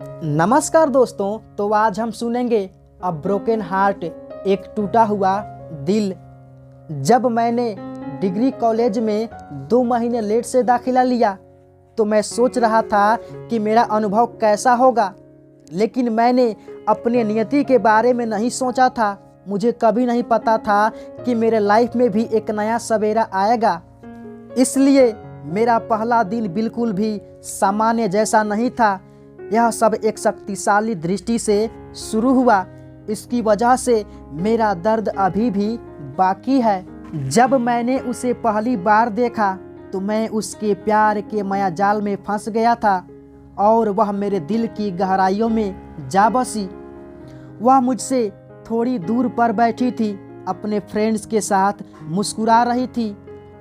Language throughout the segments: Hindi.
नमस्कार दोस्तों। तो आज हम सुनेंगे अ ब्रोकन हार्ट, एक टूटा हुआ दिल। जब मैंने डिग्री कॉलेज में 2 महीने लेट से दाखिला लिया तो मैं सोच रहा था कि मेरा अनुभव कैसा होगा, लेकिन मैंने अपने नियति के बारे में नहीं सोचा था। मुझे कभी नहीं पता था कि मेरे लाइफ में भी एक नया सवेरा आएगा। इसलिए मेरा पहला दिन बिल्कुल भी सामान्य जैसा नहीं था। यह सब एक शक्तिशाली दृष्टि से शुरू हुआ। इसकी वजह से मेरा दर्द अभी भी बाकी है। जब मैंने उसे पहली बार देखा तो मैं उसके प्यार के मायाजाल में फंस गया था और वह मेरे दिल की गहराइयों में जा बसी। वह मुझसे थोड़ी दूर पर बैठी थी, अपने फ्रेंड्स के साथ मुस्कुरा रही थी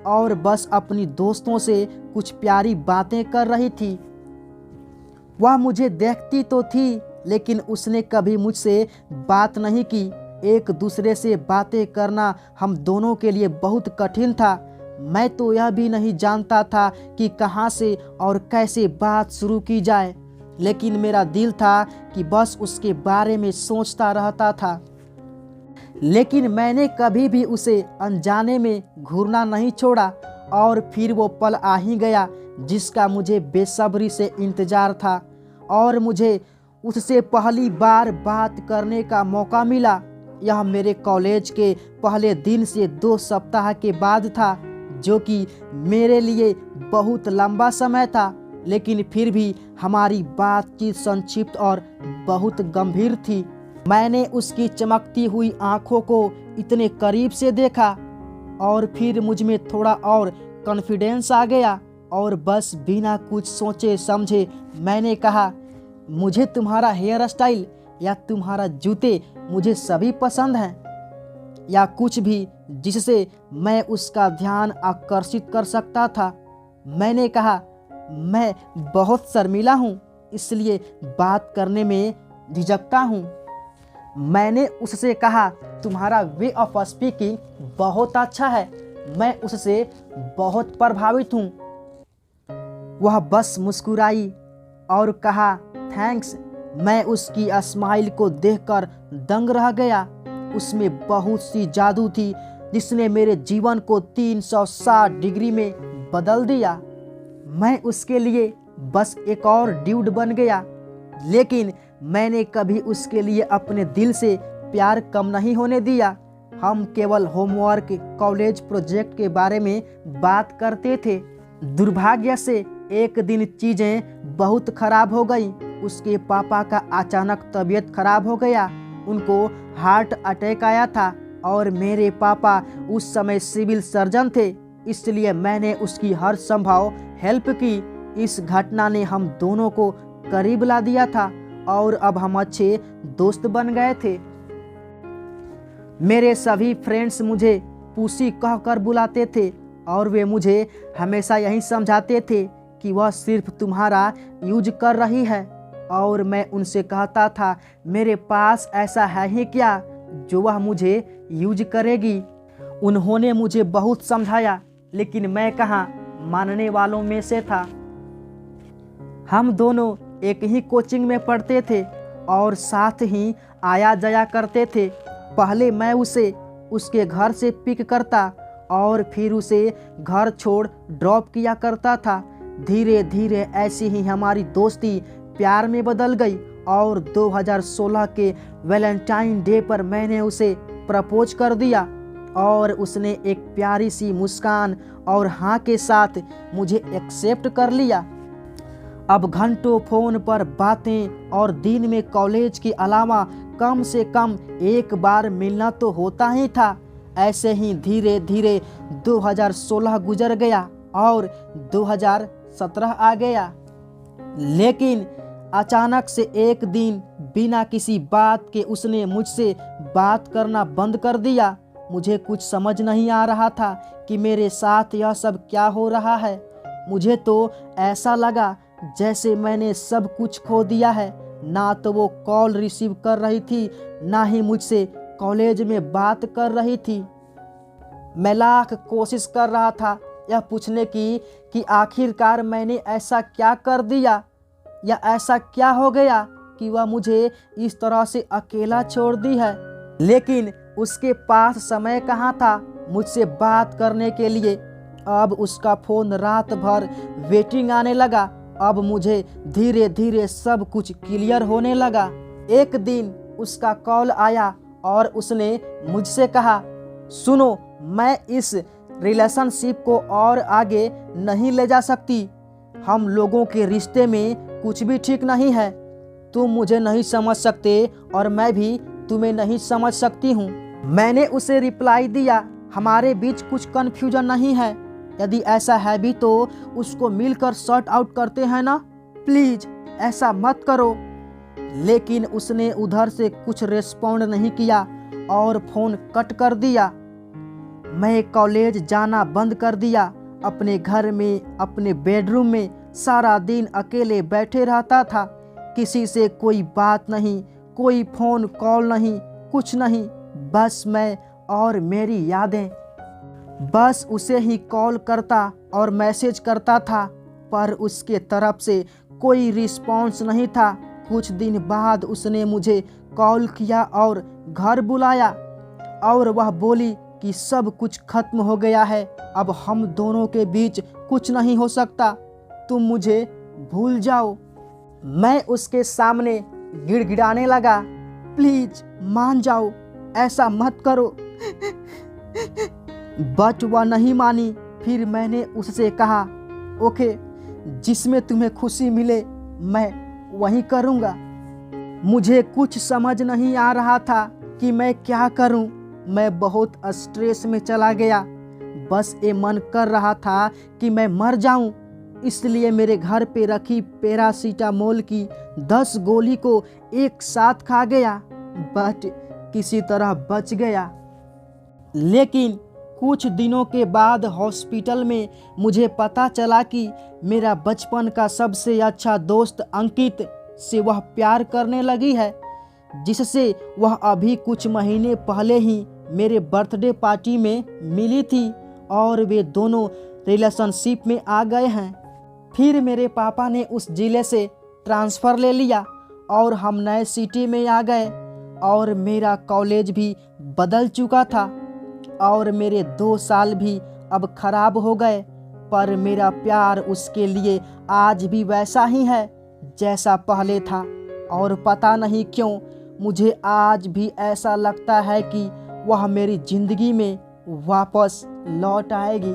और बस अपनी दोस्तों से कुछ प्यारी बातें कर रही थी। वह मुझे देखती तो थी, लेकिन उसने कभी मुझसे बात नहीं की। एक दूसरे से बातें करना हम दोनों के लिए बहुत कठिन था। मैं तो यह भी नहीं जानता था कि कहाँ से और कैसे बात शुरू की जाए, लेकिन मेरा दिल था कि बस उसके बारे में सोचता रहता था। लेकिन मैंने कभी भी उसे अनजाने में घूरना नहीं छोड़ा और फिर वो पल आ ही गया जिसका मुझे बेसब्री से इंतजार था और मुझे उससे पहली बार बात करने का मौका मिला। यह मेरे कॉलेज के पहले दिन से 2 सप्ताह के बाद था, जो कि मेरे लिए बहुत लंबा समय था, लेकिन फिर भी हमारी बातचीत संक्षिप्त और बहुत गंभीर थी। मैंने उसकी चमकती हुई आंखों को इतने करीब से देखा और फिर मुझ में थोड़ा और कॉन्फिडेंस आ गया और बस बिना कुछ सोचे समझे मैंने कहा, मुझे तुम्हारा हेयर स्टाइल या तुम्हारा जूते मुझे सभी पसंद हैं, या कुछ भी जिससे मैं उसका ध्यान आकर्षित कर सकता था। मैंने कहा, मैं बहुत शर्मीला हूँ, इसलिए बात करने में झिझकता हूँ। मैंने उससे कहा, तुम्हारा वे ऑफ स्पीकिंग बहुत अच्छा है, मैं उससे बहुत प्रभावित हूँ। वह बस मुस्कुराई और कहा, थैंक्स। मैं उसकी स्माइल को देखकर दंग रह गया। उसमें बहुत सी जादू थी जिसने मेरे जीवन को 360 डिग्री में बदल दिया। मैं उसके लिए बस एक और ड्यूड बन गया, लेकिन मैंने कभी उसके लिए अपने दिल से प्यार कम नहीं होने दिया। हम केवल होमवर्क, कॉलेज प्रोजेक्ट के बारे में बात करते थे। दुर्भाग्य से एक दिन चीज़ें बहुत खराब हो गई। उसके पापा का अचानक तबीयत खराब हो गया। उनको हार्ट अटैक आया था और मेरे पापा उस समय सिविल सर्जन थे, इसलिए मैंने उसकी हर संभव हेल्प की। इस घटना ने हम दोनों को करीब ला दिया था और अब हम अच्छे दोस्त बन गए थे। मेरे सभी फ्रेंड्स मुझे पूसी कहकर बुलाते थे और वे मुझे हमेशा यही समझाते थे कि वह सिर्फ तुम्हारा यूज कर रही है, और मैं उनसे कहता था, मेरे पास ऐसा है ही क्या जो वह मुझे यूज करेगी। उन्होंने मुझे बहुत समझाया, लेकिन मैं कहाँ मानने वालों में से था। हम दोनों एक ही कोचिंग में पढ़ते थे और साथ ही आया जाया करते थे। पहले मैं उसे उसके घर से पिक करता और फिर उसे घर छोड़ ड्रॉप किया करता था। धीरे धीरे ऐसी ही हमारी दोस्ती प्यार में बदल गई और 2016 के वैलेंटाइन डे पर मैंने उसे प्रपोज कर दिया और उसने एक प्यारी सी मुस्कान और हाँ के साथ मुझे एक्सेप्ट कर लिया। अब घंटों फोन पर बातें और दिन में कॉलेज के अलावा कम से कम एक बार मिलना तो होता ही था। ऐसे ही धीरे धीरे 2016 गुजर गया और 2017 आ गया, लेकिन अचानक से एक दिन बिना किसी बात के उसने मुझसे बात करना बंद कर दिया। मुझे कुछ समझ नहीं आ रहा था कि मेरे साथ यह सब क्या हो रहा है। मुझे तो ऐसा लगा जैसे मैंने सब कुछ खो दिया है। ना तो वो कॉल रिसीव कर रही थी, ना ही मुझसे कॉलेज में बात कर रही थी। मैं लाख कोशिश कर रहा था यह पूछने की कि आखिरकार मैंने ऐसा क्या कर दिया या ऐसा क्या हो गया कि वह मुझे इस तरह से अकेला छोड़ दी है। लेकिन उसके पास समय कहाँ था मुझसे बात करने के लिए। अब उसका फ़ोन रात भर वेटिंग आने लगा। अब मुझे धीरे धीरे सब कुछ क्लियर होने लगा। एक दिन उसका कॉल आया और उसने मुझसे कहा, सुनो, मैं इस रिलेशनशिप को और आगे नहीं ले जा सकती। हम लोगों के रिश्ते में कुछ भी ठीक नहीं है। तुम मुझे नहीं समझ सकते और मैं भी तुम्हें नहीं समझ सकती हूँ। मैंने उसे रिप्लाई दिया, हमारे बीच कुछ कन्फ्यूजन नहीं है। यदि ऐसा है भी तो उसको मिलकर सॉर्ट आउट करते हैं ना। प्लीज ऐसा मत करो। लेकिन उसने उधर से कुछ रिस्पॉन्ड नहीं किया और फ़ोन कट कर दिया। मैं कॉलेज जाना बंद कर दिया। अपने घर में, अपने बेडरूम में सारा दिन अकेले बैठे रहता था। किसी से कोई बात नहीं, कोई फ़ोन कॉल नहीं, कुछ नहीं। बस मैं और मेरी यादें। बस उसे ही कॉल करता और मैसेज करता था, पर उसके तरफ से कोई रिस्पॉन्स नहीं था। कुछ दिन बाद उसने मुझे कॉल किया और घर बुलाया और वह बोली कि सब कुछ खत्म हो गया है, अब हम दोनों के बीच कुछ नहीं हो सकता, तुम मुझे भूल जाओ। मैं उसके सामने गिड़गिड़ाने लगा, प्लीज मान जाओ, ऐसा मत करो। बट वह नहीं मानी। फिर मैंने उससे कहा, ओके, जिसमें तुम्हें खुशी मिले मैं वही करूँगा। मुझे कुछ समझ नहीं आ रहा था कि मैं क्या करूं। मैं बहुत स्ट्रेस में चला गया। बस ये मन कर रहा था कि मैं मर जाऊं। इसलिए मेरे घर पे रखी पैरासीटामोल की 10 गोली को एक साथ खा गया, बट किसी तरह बच गया। लेकिन कुछ दिनों के बाद हॉस्पिटल में मुझे पता चला कि मेरा बचपन का सबसे अच्छा दोस्त अंकित से वह प्यार करने लगी है, जिससे वह अभी कुछ महीने पहले ही मेरे बर्थडे पार्टी में मिली थी और वे दोनों रिलेशनशिप में आ गए हैं। फिर मेरे पापा ने उस जिले से ट्रांसफ़र ले लिया और हम नए सिटी में आ गए और मेरा कॉलेज भी बदल चुका था और मेरे 2 साल भी अब खराब हो गए, पर मेरा प्यार उसके लिए आज भी वैसा ही है जैसा पहले था। और पता नहीं क्यों मुझे आज भी ऐसा लगता है कि वह मेरी ज़िंदगी में वापस लौट आएगी।